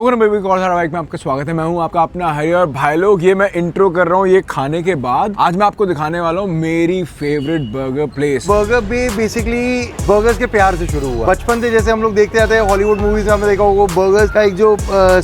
Welcome baby call धारावाहिक में आपका स्वागत है। मैं हूं आपका अपना हरी और भाई लोग। ये मैं इंट्रो कर रहा हूं ये खाने के बाद। आज मैं आपको दिखाने वाला हूं मेरी फेवरेट बर्गर प्लेस। बर्गर भी बेसिकली बर्गर्स के प्यार से शुरू हुआ। बचपन से जैसे हम लोग देखते आते हैं हॉलीवुड मूवीज में, हमने देखा होगा बर्गर्स का एक जो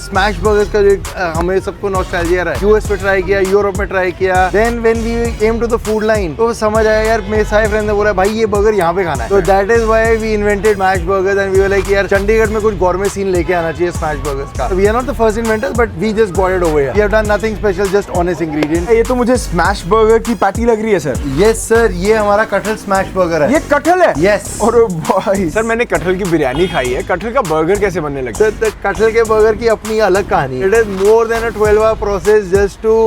स्मैश बर्गर्स का जो हमें सबको नॉस्टैल्जिया रहा है। यूएस में ट्राई किया, यूरोप में ट्राई किया। Then when we came to the food line तो समझ आया यार, मेरे सारे फ्रेंड्स ने बोला भाई ये बर्गर यहाँ पे खाना है। तो that is why we invented smash burgers and we were like यार चंडीगढ़ में कुछ गॉर्मेट सीन लेके आना चाहिए स्मैश बर्गर्स का। We are not the first inventors but we just got it over here. We have done nothing special, just honest ingredient. ये तो मुझे स्मैश बर्गर की पैटी लग रही है सर। यस सर, ये हमारा कटहल स्मैश बर्गर है। ये कटहल है? यस। और भाई सर मैंने कटहल की बिरयानी खाई है, कटहल का बर्गर कैसे बनने लगा? सर कटहल के बर्गर की अपनी अलग कहानी है। It is more than a 12-hour process just to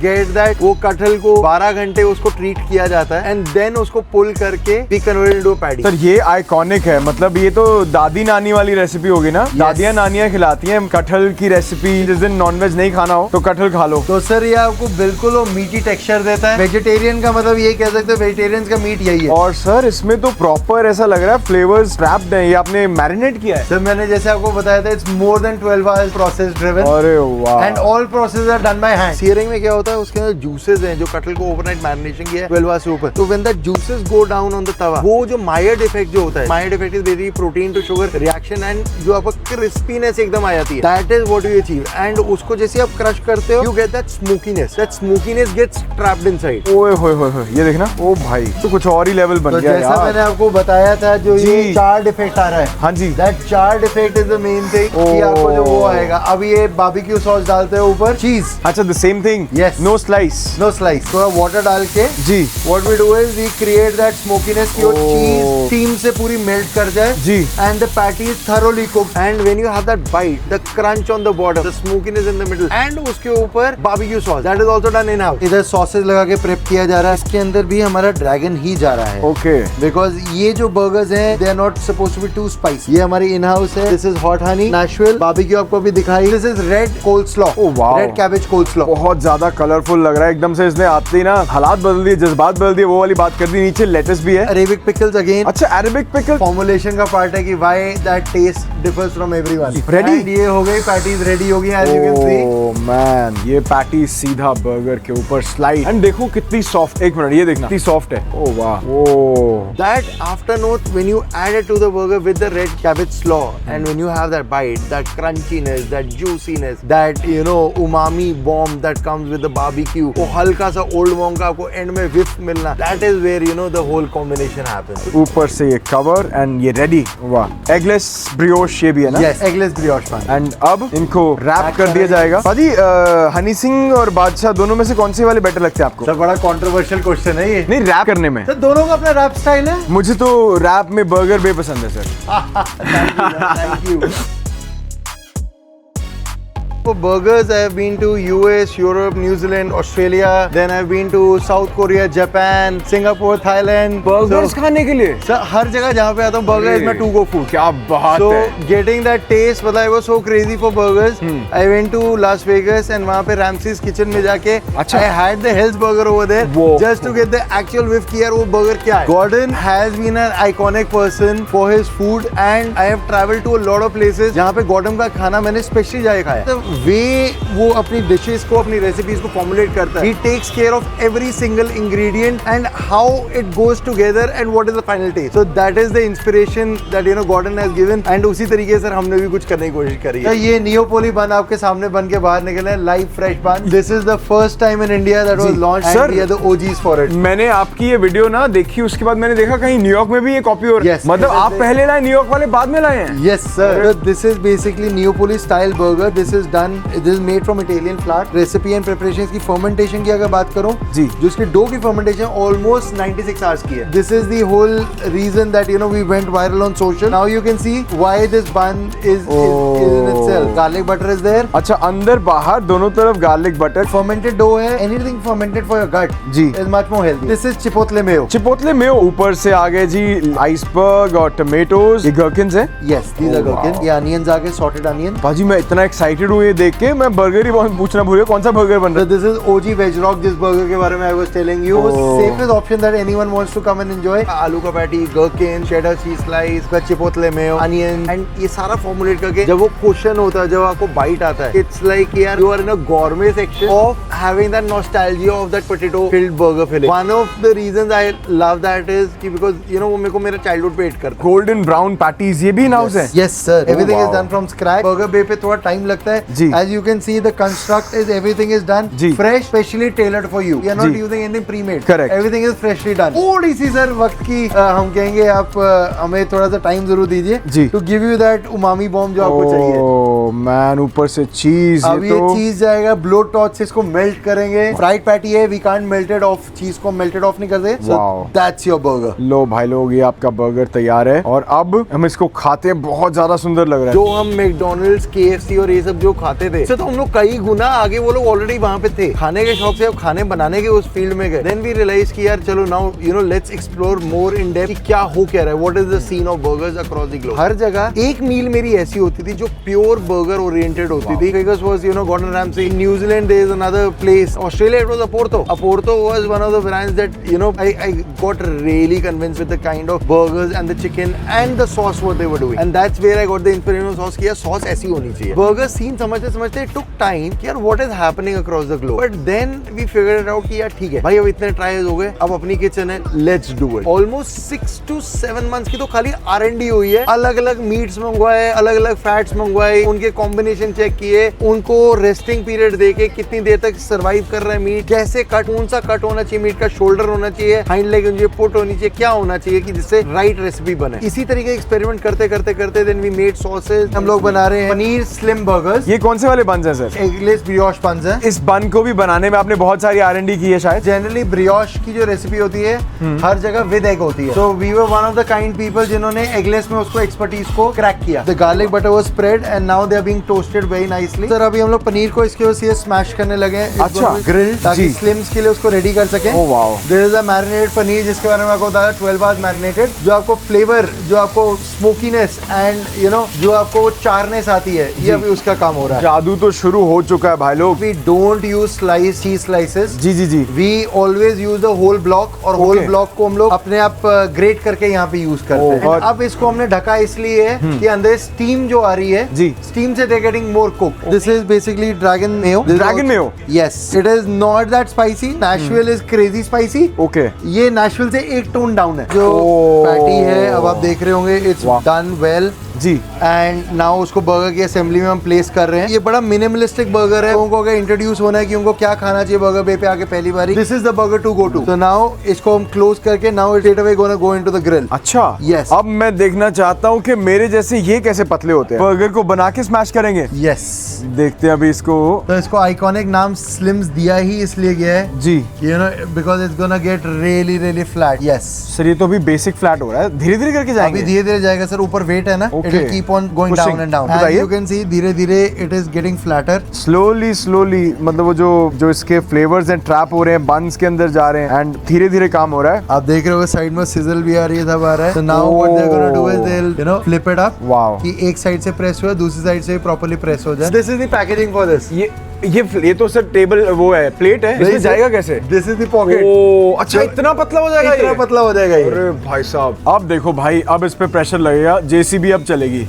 get that. वो कटहल को 12 घंटे उसको ट्रीट किया जाता है एंड देन उसको पुल करके we convert into patty. Sir ये आइकॉनिक है, मतलब ये तो दादी नानी वाली रेसिपी होगी ना। दादियाँ नानियाँ खिलाती हैं कटहल की रेसिपी। जिस दिन नॉनवेज नहीं खाना हो तो कटहल खा लो। तो सर ये आपको बिल्कुल वो मीटी टेक्सचर देता है। वेजिटेरियन का मतलब ये कह सकते हो, वेजिटेरियन का मीट यही है। और सर इसमें तो प्रॉपर ऐसा लग रहा है फ्लेवर्स ट्रैप्ड हैं। ये आपने मैरिनेट किया है? सर मैंने जैसे आपको बताया था, it's more than 12 hours process driven. अरे वाह। And all process are done by hand. Searing में क्या होता है, उसके अंदर जूसेस हैं जो कटहल को ओवरनाइट मैरिनेशन किया है 12 hours से ऊपर। तो when the juices go down on the तवा, वो जो मायर्ड इफेक्ट जो होता है, Maillard effect is basically protein to sugar reaction and जो आपको क्रिस्पीनेस एकदम आ जाती है, that is what you achieve. And उसको जैसे आप क्रश करते हो, you get that smokiness. That smokiness gets trapped inside. ओए होए होए, ये देखना। ओ भाई तो कुछ और ही लेवल बन तो गया जैसा यार। मैंने आपको बताया था, जो ये चार्ड इफेक्ट आ रहा है, हाँ जी, that charred effect is the main thing कि आपको जो वो आएगा। अब ये बारबेक्यू सॉस डालते हैं ऊपर, चीज। अच्छा the same thing. Yes. No slice. No slice. थोड़ा वाटर डाल के जी what we do is we create that smokiness की वो चीज स्टीम से पूरी मेल्ट कर जाए जी। And the patty is thoroughly cooked and when you have that bite, the crunch on the bottom, the smokiness in the middle and उसके ऊपर barbecue sauce that is also done in house. इधर sauces लगा के prep किया जा रहा है। इसके अंदर भी हमारा ड्रैगन ही जा रहा है। ओके। बिकॉज ये जो बर्गर्स हैं they are not supposed to be too spicy. ये हमारी इन हाउस है। This is hot honey Nashville barbecue, आपको भी दिखाई। This is red coleslaw, red cabbage coleslaw. बहुत ज्यादा कलरफुल लग रहा है एकदम से। इसने आते ही ना हालात बदल दिए, जज्बात बदल दिए, वो वाली बात कर दी। नीचे लेटस भी है। Arabic pickles again. अच्छा अरेबिक पिकल फॉर्मुलेशन का पार्ट है कि why that taste differs from everyone. Ready? ये हो गई पैटीज, रेडी हो गई as you can see. Oh man, ये पैटी सीधा बर्गर के ऊपर स्लाइड एंड देखो कितनी सॉफ्ट। एक मिनट, ये देखना कितनी सॉफ्ट है। ओह वाह। ओह That afternoon when you add it to the burger with the red cabbage slaw and when you have that bite, that crunchiness, that juiciness, that umami bomb that comes with the barbecue, वो हल्का सा old monk का आपको end में whiff मिलना, that is where the whole combination happens. ऊपर से ये कवर एंड ये रेडी। वाह। एगलेस ब्रियोश ये भी है ना? Yes, eggless brioche bun. And अब इनको रैप कर दिया जाएगा। पाजी हनी सिंह और बादशाह दोनों में से कौन से वाले बेटर लगते हैं आपको? सर बड़ा controversial question है ये। नहीं रैप करने में। सर दोनों का अपना रैप स्टाइल है। मुझे तो रैप में बर्गर बे पसंद है sir. Thank you. For burgers, I have been to US, Europe, New Zealand, Australia. Then I've been to South Korea, Japan, Singapore, Thailand. Burgers खाने के लिए? सर हर जगह जहाँ पे आता हूँ burger is my to go food. क्या बात So है। getting that taste, मतलब I was so crazy for burgers. I went to Las Vegas and वहाँ पे Ramsey's Kitchen में जाके अच्छा। I had the Hell's Burger over there Whoa. just to get the actual whiff कि यार वो burger क्या है। Gordon has been an iconic person for his food and I have traveled to a lot of places जहाँ पे Gordon का खाना मैंने स्पेशली जाके खाया। The way वो अपनी डिशेस को, अपनी रेसिपीज को फॉर्मुलेट करता है, he takes care of every single ingredient and how it goes together and what is the final taste. So that is the inspiration that Gordon has given and उसी तरीके से हमने भी कुछ करने की कोशिश करी है। ये नियोपोली बन आपके सामने बन के बाहर निकले हैं, लाइव फ्रेश बन। This is the first time in India that was launched and we are the OGs for it. मैंने आपकी ये वीडियो ना देखी, उसके बाद मैंने देखा कहीं न्यूयॉर्क में भी ये कॉपी हो रहा है। Yes. मतलब आप पहले लाए, न्यूयॉर्क वाले बाद में लाए हैं? Yes sir. So this is basically Neopoli style burger. This is done. This is made from Italian flour. Recipe and preparation की fermentation की अगर बात करूं जी, जो इसकी डो की fermentation almost 96 hours की है. This is the whole reason that we went viral on social. Now you can see why this bun is in itself. Garlic butter is there. अच्छा अंदर बाहर दोनों तरफ गार्लिक बटर। Fermented dough है. Anything fermented for your gut जी is much more healthy. This is chipotle mayo. Chipotle में ऊपर से आगे जी आइसबर्ग और टमेटोज, ये गर्किन्स है। Yes, these are gherkins. ये onions आ गए, sorted onion. भाजी मैं इतना एक्साइटेड हूँ ये देख के मैं बर्गर ही पूछना भूल गया, कौन सा बर्गर बन रहा है? This is OG veg rock, जिस बर्गर के बारे में I was telling you. Safest option that anyone wants to come and enjoy. आलू का पैटी, गherkin, cheddar cheese slice, chipotle mayo, onion, and ये सारा फॉर्मुलेट करके जब वो क्वेश्चन होता है, जब आपको बाइट आता है, इट्स लाइक यार you are in a gourmet section of having that nostalgia of that potato filled burger filling. One of the reasons I love that is कि बिकॉज़ यू नो वो मेरे को मेरा चाइल्डहुड पे hit करता है। Golden brown patties ये भी इन हाउस है? Yes sir, everything is wow. Done from scratch. Burger बे पे थोड़ा टाइम लगता है जी। As you can see the construct is everything is done जी। Fresh, specially tailored for you. We are not जी। Using anything pre-made. Correct. Everything is freshly done. थोड़ी सी सर वक्त की हम कहेंगे आप हमें थोड़ा सा टाइम जरूर दीजिए जी। To give you that umami bomb जो आपको चाहिए। ओह मैन, ऊपर से चीज। अब ये चीज जाएगा ब्लो टॉर्च से, इसको मेल्ट करेंगे। फ्राइड पैटी है, we can't melt it off, cheese को मेल्टेड ऑफ नहीं करते। So Wow. That's your burger. लो भाई लोग, ये आपका बर्गर तैयार है और अब हम इसको खाते हैं। बहुत ज्यादा सुंदर लग रहा है। जो हम मैकडॉनल्ड्स, KFC और ये सब जो खाते थे, इससे तो हम लोग कई गुना आगे, वो लोग ऑलरेडी वहाँ पे थे। खाने के शौक से अब खाने बनाने के उस फील्ड में गए। देन वी रियलाइज कि यार चलो now you know let's explore more in depth कि क्या हो क्या रहा है, what is the scene of burgers across the globe. हर जगह एक मील मेरी ऐसी होती थी जो प्योर बर्गर ओरिएंटेड होती थी। Because was you know Gordon Ramsay. In New Zealand there is another place, Australia it was Aporto. Aporto was one of the brands that you know I got really convinced with the kind of burgers and the chicken and the sauce what they were doing, and that's where I got the inspiration of sauce कि यार sauce ऐसी होनी चाहिए। Burger scene समझते समझते it took time कि यार what is happening across the globe, but then we figured it out कि यार ठीक है भाई, अब इतने ट्रायल्स हो गए, अब अपनी किचन है, let's do it। Almost 6 to 7 months की तो खाली R&D हुई है। अलग अलग मीट्स मंगवाए, अलग अलग फैट्स मंगवाए, उनके कॉम्बिनेशन चेक किए, उनको रेस्टिंग पीरियड देके कितनी देर तक सर्वाइव कर रहा है मीट, कैसे कट, कौन सा कट होना चाहिए, मीट का शोल्डर होना चाहिए, हाइंड लेग होनी चाहिए, पुट होनी चाहिए, क्या होना चाहिए कि जिससे राइट रेसिपी बने। इसी तरीके एक्सपेरिमेंट करते करते करते देन वी मेड सॉसेज। हम लोग बना रहे हैं पनीर स्लिम बर्गर्स। ये कौन से वाले बन्स हैं सर? एगलेस ब्रियोश बन्स है। इस बन को भी बनाने में आपने बहुत सारी R&D की है शायद? जनरली ब्रियोश की जो रेसिपी होती है हर जगह विद एग होती है। So we were one of the kind people जिन्होंने एगलेस में उसको एक्सपर्टीज को क्रैक किया। The garlic butter was spread and now they are being toasted very nicely. Sir अभी हम लोग पनीर को इसके वजह से स्मैश करने लगे हैं। अच्छा। ग्रिल, ताकि स्लिम्स के लिए उसको रेडी कर सके। Oh wow. There is a marinated paneer जिसके बारे में आपको बताया 12 आवर्स मैरिनेटेड, जो आपको फ्लेवर, जो आपको स्मोकीनेस एंड यू नो जो आपको चारनेस आती है, ये अभी उसका काम हो रहा है। जादू तो शुरू हो चुका है भाई लोग। We don't use slice cheese slices. जी जी जी। We always use the whole block, और होल ब्लॉक को हम लोग अपने आप ग्रेट करके यहाँ पे यूज करते हैं। और अब इसको हमने ढका इसलिए है कि अंदर स्टीम जो आ रही है जी, स्टीम से they getting more cook. This is basically dragon Mayo. Dragon Mayo? Yes, it is not that spicy. Nashville is crazy spicy. Okay. ये नेशविल से एक टोन डाउन है। जो पैटी है अब आप देख रहे होंगे, इट्स डन वेल जी। एंड नाउ उसको बर्गर की असेंबली में हम प्लेस कर रहे हैं। ये बड़ा मिनिमलिस्टिक बर्गर है। लोगों को अगर इंट्रोड्यूस होना है कि उनको क्या खाना चाहिए बर्गर बे पे आके पहली बारी, this is the burger to go to. So now इसको हम क्लोज करके now straight away gonna go into the grill. अच्छा। Yes. अब मैं देखना चाहता हूँ कि मेरे जैसे ये कैसे पतले होते हैं। बर्गर को बना के स्मैश करेंगे? यस। देखते हैं अभी इसको। तो इसको आइकॉनिक नाम स्लिम्स दिया ही इसलिए गया है जी, you know because it's gonna get really really flat. Yes sir, ये तो अभी बेसिक फ्लैट हो रहा है, धीरे धीरे करके जाएंगे। अभी धीरे धीरे जाएगा सर, ऊपर वेट है ना, it will keep on going down and down. बताइए। यू कैन सी धीरे धीरे it is getting flatter. Slowly slowly, मतलब वो जो इसके फ्लेवर्स हैं ट्रैप हो रहे हैं, बन्स के अंदर जा रहे हैं एंड धीरे धीरे काम हो रहा है। आप देख रहे हो साइड में सिजल भी आ रही है, सब आ रहा है। So now what they're gonna do is they'll you know flip it up। Wow। कि एक साइड से प्रेस हुआ, दूसरी साइड से प्रॉपर्ली प्रेस हो जाए। This is the packaging for this। ये तो सर टेबल वो है, प्लेट है, इसमें जाएगा कैसे? This is the pocket। ओह अच्छा, इतना पतला हो जाएगा? इतना पतला हो जाएगा ये। अरे भाई साहब, अब देखो भाई, अब इस पे प्रेशर लगेगा, JCB अब चलेगी।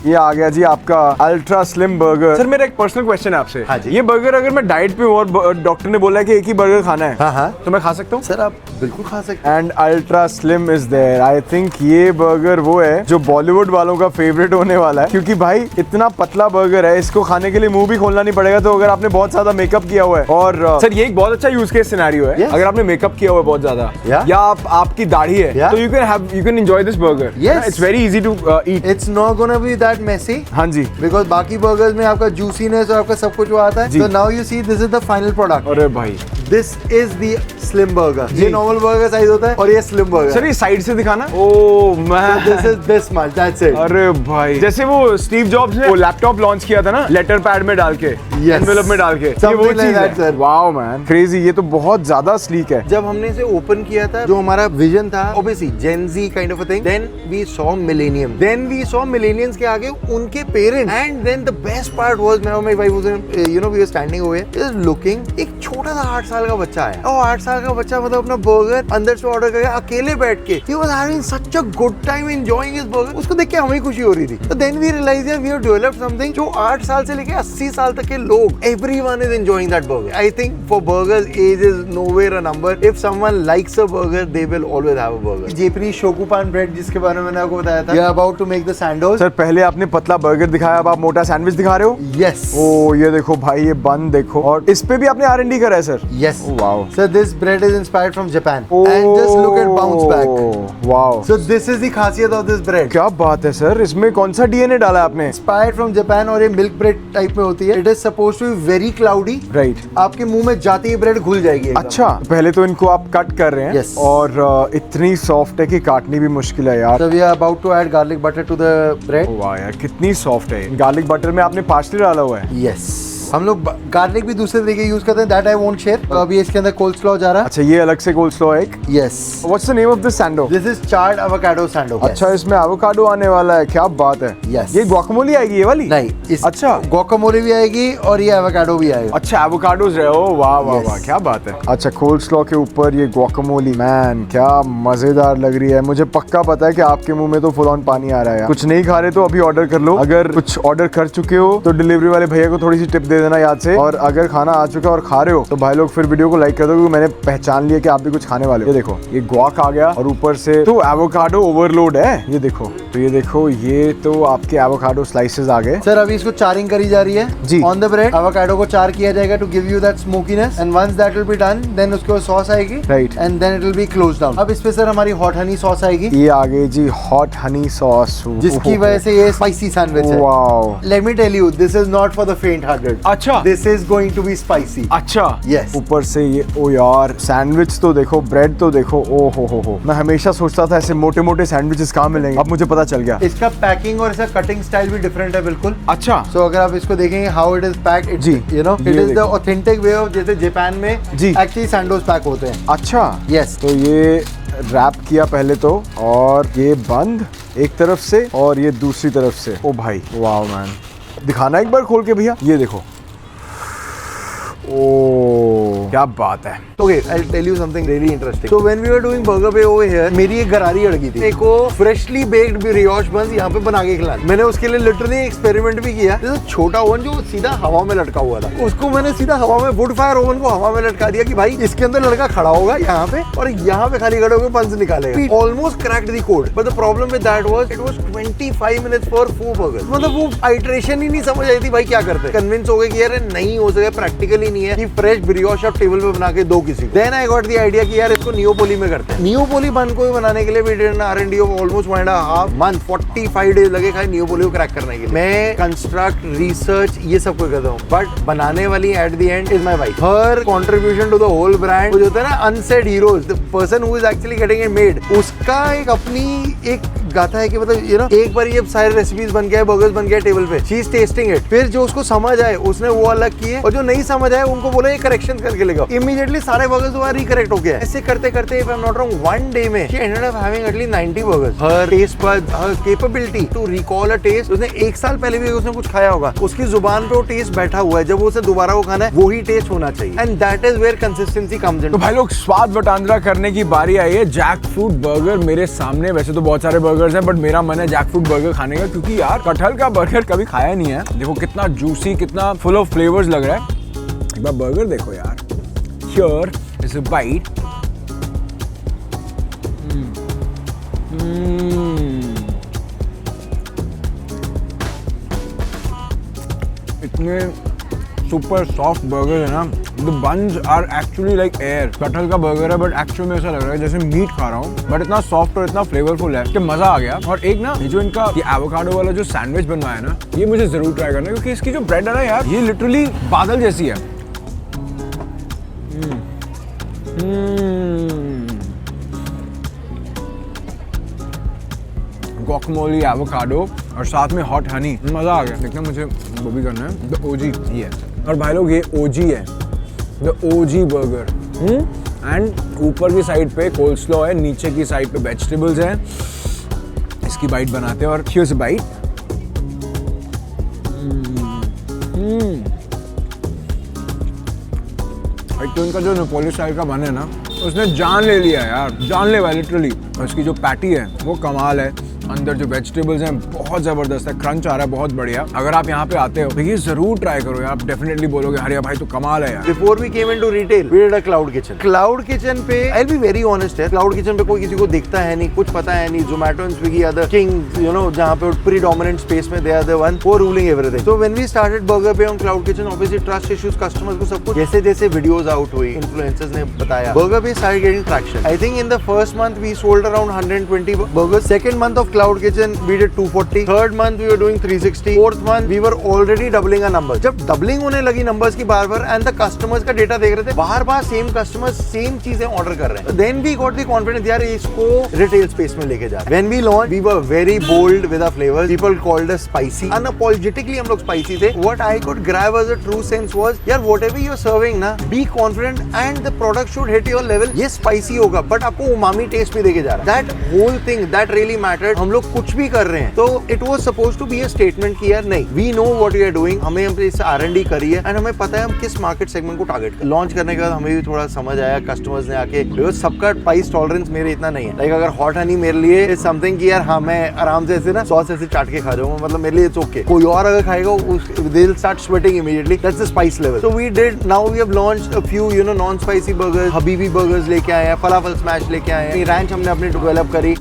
ये आ गया जी आपका अल्ट्रा स्लिम बर्गर। सर मेरा एक पर्सनल क्वेश्चन है आपसे। हाँ जी। ये बर्गर अगर मैं डाइट पे हूँ और डॉक्टर ने बोला है कि एक ही बर्गर खाना है, हाँ, तो मैं खा सकता हूँ? सर आप बिल्कुल खा सकते हैं। And ultra slim is there. I think ये बर्गर वो है जो बॉलीवुड वालों का फेवरेट होने वाला है, क्योंकि भाई इतना पतला बर्गर है, इसको खाने के लिए मुंह भी खोलना नहीं पड़ेगा। तो अगर आपने बहुत ज्यादा मेकअप किया हुआ है, और सर ये एक बहुत अच्छा यूज केस सिनेरियो है। Yes. अगर आपने मेकअप किया हुआ है बहुत ज्यादा, Yeah. या आपकी दाढ़ी है, Yeah. तो you can enjoy this burger. Yes. It's very easy to eat. It's not gonna be that messy। हाँ जी। बिकॉज बाकी बर्गर्स में आपका जूसीनेस और आपका सब कुछ वो आता है। जी। तो now you see this is the final product. अरे भाई this is the slim burger. ये नॉर्मल बर्गर साइज होता है और ये स्लिम बर्गर। सर ये साइड से दिखाना। Oh man, this is this much, that's it. अरे भाई, जैसे वो स्टीव जॉब्स ने वो लैपटॉप लॉन्च किया था ना, लेटर पैड में डाल के, एनवेलप में डाल के, ये वो चीज है। Wow man, crazy. ये तो बहुत ज्यादा स्लीक है। जब हमने इसे ओपन किया था, जो हमारा विजन था obviously Gen Z kind of a thing, then we saw millennium, then we saw millennials के आगे उनके parents, and then the best part was, मैं और मेरी wife was, you know, we were standing over here looking, एक छोटा सा 8 साल का बच्चा है, और 8 साल का बच्चा मतलब अपना बर्गर अंदर से ऑर्डर करके अकेले बैठ के, he was having such a good time enjoying his burger। उसको देख के हमें खुशी हो रही थी। तो then we realized that we have developed something जो 8 साल से लेके 80 साल तक के लोग, everyone is enjoying that burger। I think for burgers age is nowhere a number। If someone likes a burger, they will always have a burger। Japanese shokupan bread जिसके बारे में मैंने आपको बताया था, we are about to make the sandwich। Sir पहले आपने पतला बर्गर दिखाया, अब आप मोटा सैंडविच दिखा रहे हो। Yes। ओ ये देखो भाई, ये बन देखो, और इस पे भी आपने R&D करा है sir. Yes। Wow. So this bread is inspired from Japan। And just look at bounce back। Wow. So this is the खासियत of this bread। क्या बात है सर, इसमें कौन सा DNA डाला है आपने? Inspired from Japan, और ये मिल्क ब्रेड टाइप में होती है। It is supposed to be very cloudy। Right. आपके मुंह में जाते ही ब्रेड घुल जाएगी एकदम। अच्छा, पहले तो इनको आप कट कर रहे हैं। Yes। और इतनी सॉफ्ट है कि काटनी भी मुश्किल है यार। So we are about to add garlic butter to the bread। वाह यार, कितनी सॉफ्ट है। गार्लिक बटर में आपने पार्सले डाला हुआ है। Yes। हम लोग गार्लिक भी दूसरे तरीके यूज करते हैं, दैट आई वोंट शेयर। तो अभी इसके अंदर कोल्स्लॉ जा रहा है। अच्छा, ये अलग से कोल्स्लॉ है एक। Yes. What's the name of this sando? This is chard avocado sando. अच्छा, इसमें एवोकाडो आने वाला है, क्या बात है। Yes। ये गुआकामोले आएगी ये वाली? नहीं, अच्छा, गुआकामोले भी आएगी और ये एवोकाडो भी आएगा। अच्छा एवोकाडोज रहे हो। वाह वाह Yes। वाह, क्या बात है। अच्छा, कोल्स्लॉ के ऊपर ये गुआकामोले, मैन क्या मजेदार लग रही है। मुझे पक्का पता है कि आपके मुंह में तो फुल ऑन पानी आ रहा है। कुछ नहीं खा रहे तो अभी ऑर्डर कर लो। अगर कुछ ऑर्डर कर चुके हो तो डिलीवरी वाले भैया को थोड़ी सी टिप दे देना याद से। और अगर खाना आ चुका है और खा रहे हो तो भाई लोग फिर वीडियो को लाइक कर दो, क्योंकि मैंने पहचान लिया कि आप भी कुछ खाने वाले हो। ये देखो, ये गुआक आ गया और ऊपर से तो एवोकाडो ओवरलोड है। ये देखो, तो ये देखो, ये तो आपके एवोकाडो स्लाइसेस आ गए। सर अभी इसको चारिंग करी जा रही है जी। ऑन द ब्रेड एवोकाडो को चार किया जाएगा to give you that smokiness, and once that will be done, then उसके बाद सॉस आएगी। Right। And then it will be close down. अब इस पे सर हमारी हॉट हनी सॉस आएगी। ये आ गई जी हॉट हनी सॉस, जिसकी वजह से ये स्पाइसी सैंडविच है। Wow. Let me tell you, this is not for the faint hearted. अच्छा। This is going to be spicy. अच्छा। Yes। ऊपर से ये, ओ यार, सैंडविच तो देखो, ब्रेड तो देखो, ओ हो। मैं हमेशा सोचता था ऐसे मोटे मोटे सैंडविचेस कहाँ मिलेंगे, अब मुझे पता चल गया। इसका पैकिंग और इसका कटिंग स्टाइल भी डिफरेंट है बिल्कुल। अच्छा। सो अगर आप इसको देखेंगे हाउ इट इज पैक्ड, जी। यू नो, इट ये इज द देखो। ऑथेंटिक वे ऑफ जैसे जापान में जी। एक्चुअली सैंडोज पैक होते हैं। अच्छा। यस। तो ये रैप किया पहले तो, और ये बंद एक तरफ से और ये दूसरी तरफ से। ओ भाई, वाओ मैन, दिखाना एक बार खोल के भैया। ये देखो, ओ क्या बात है। Okay, I'll tell you something really interesting. So when we were doing burger bay over here, मेरी एक गरारी अड़गी थी। एक को freshly baked brioche buns यहाँ पे बना के खिलानी। मैंने उसके लिए literally एक्सपेरिमेंट भी किया। जैसे छोटा ओवन जो सीधा हवा में लटका हुआ था, उसको मैंने सीधा हवा में, वुड फायर ओवन को हवा में लटका दिया कि भाई इसके अंदर लड़का खड़ा होगा यहाँ पे और यहाँ पे खाली खड़े होकर बंस निकालेगा। Almost cracked the code, but the problem with that was it was 25 minutes for 4 burgers। मतलब वो आइट्रेशन ही नहीं समझ आई थी भाई क्या करते। कन्विंस हो गए कि यार नहीं हो सके, प्रैक्टिकली नहीं है कि फ्रेश ब्रियोश आप टेबल पे बना के दो किसी को। Then I got the idea कि यार इसको नियोपोली में करते हैं। नियोपोली बन को भी बनाने के लिए we did an R&D of almost 1.5 month, 45 days लगे खाली नियोपोली को क्रैक करने के लिए। मैं कंस्ट्रक्ट, रिसर्च ये सब कुछ करता हूँ, बट बनाने वाली at the end is my wife. Her contribution to the whole brand, जो होता है ना unsaid heroes, the person who is actually getting it made, उसका एक अपनी एक गाथा है कि मतलब यू नो, एक बार ये सारे रेसिपीज बन गए, बर्गर्स बन गए टेबल पे, शी इज टेस्टिंग इट, फिर जो उसको समझ आए उसने वो अलग किए, और जो नहीं समझ आए उनको बोला ये करेक्शन करके लेगा। इमीडिएटली सारे बर्गर्स दोबारा रिकरेक्ट हो गया। ऐसे करते करते if I am not wrong, one day में she ended up having at least 90 burgers. हर टेस्ट बड, हर capability to recall a taste, उसने एक साल पहले भी उसने कुछ खाया होगा, उसकी जुबान पे वो टेस्ट बैठा हुआ है, जब उसे दोबारा वो खाना है वही टेस्ट होना चाहिए, and that is where consistency comes in. तो भाई लोग, स्वाद वटांदरा करने की बारी आई है। जैक फ्रूट बर्गर मेरे सामने, वैसे तो बहुत सारे बर्गर्स हैं, बट मेरा मन है जैक फ्रूट बर्गर खाने का, क्योंकि यार कटहल का बर्गर कभी खाया नहीं है। देखो कितना जूसी, कितना फुल ऑफ फ्लेवर्स लग रहा है। एक बार बर्गर देखो यार। Here is a bite. इतने सुपर सॉफ्ट बर्गर है ना, the buns are actually like air. कटहल का बर्गर है बट एक्चुअल में ऐसा लग रहा है जैसे मीट खा रहा हूँ, बट इतना सॉफ्ट और इतना फ्लेवरफुल है कि मजा आ गया। और एक ना ये जो इनका ये एवोकाडो वाला जो सैंडविच बनवाया है ना, ये मुझे जरूर ट्राई करना है, क्योंकि इसकी जो ब्रेड है ना यार, ये लिटरली बादल जैसी है। guacamole, avocado और साथ में हॉट हनी, मजा आ गया। देखना मुझे वो भी करना है। द ओजी ये है, और भाई लोग ये ओजी है, द ओजी बर्गर। एंड ऊपर की साइड पे कोल्स्लो है, नीचे की साइड पे वेजिटेबल्स हैं। इसकी बाइट बनाते हैं और हियर्स अ बाइट। तो इनका जो नेपोली स्टाइल का बन है ना, उसने जान ले लिया यार, जानलेवा लिटरली। और इसकी जो पैटी है वो कमाल है, अंदर जो वेजिटेबल्स हैं बहुत जबरदस्त है, क्रंच आ रहा है बहुत बढ़िया। अगर आप यहाँ पे आते हो तो ये जरूर ट्राई करो यार, आप डेफिनेटली बोलोगे हरिया भाई तो कमाल है यार। Before we came into retail, we did a cloud kitchen. Cloud kitchen पे I'll be very honest है, cloud kitchen पे कोई किसी को दिखता है नहीं, कुछ पता है नहीं। Zomato and Swiggy are the kings, you know, जहाँ पे predominant space में they are the one who are ruling everything. So when we started Burger Pay on cloud kitchen, obviously trust issues, customers को सब कुछ जैसे जैसे videos out हुई, influencers ने बताया, Burger Pay started getting traction. I think in the first month we sold around 120 burgers. Second month of cloud kitchen we did 240. Third month we were doing 360. Fourth month we were already doubling our numbers. जब doubling होने लगी numbers की बार-बार and the customers का data देख रहे थे, बार-बार same customers same चीजें order कर रहे हैं। Then we got the confidence यार इसको retail space में लेके जा। When we launched, we were very bold with our flavors. People called us spicy. Unapologetically हम लोग spicy थे। What I could grab as a true sense was यार whatever you're serving ना, be confident and the product should hit your level. ये spicy होगा, but आपको umami taste भी देके जा रहा है। That whole thing that really mattered. हम लोग कुछ भी कर रहे हैं तो it was supposed to be a statement कि यार नहीं, we know what we are doing, हमें हम इस R&D करी है एंड हमें पता है हम किस मार्केट सेगमेंट को टारगेट कर। लॉन्च करने के बाद हमें भी थोड़ा समझ आया, कस्टमर्स ने आके, बिकॉज़ सबका प्राइस टॉलरेंस मेरे इतना नहीं है। लाइक अगर हॉट हनी मेरे लिए इज समथिंग कि यार हाँ मैं आराम से ऐसे ना सॉस ऐसे चाट के खा जाऊंगा, मतलब मेरे लिए इट्स ओके। कोई और अगर खाएगा they will start sweating immediately, that's the spice level. So we did, now we have launched a few you know non spicy burgers, हबीबी बर्गर्स लेके आए हैं, फलाफल स्मैश लेके आए हैं, रैंच हमने अपनी डेवलप करी।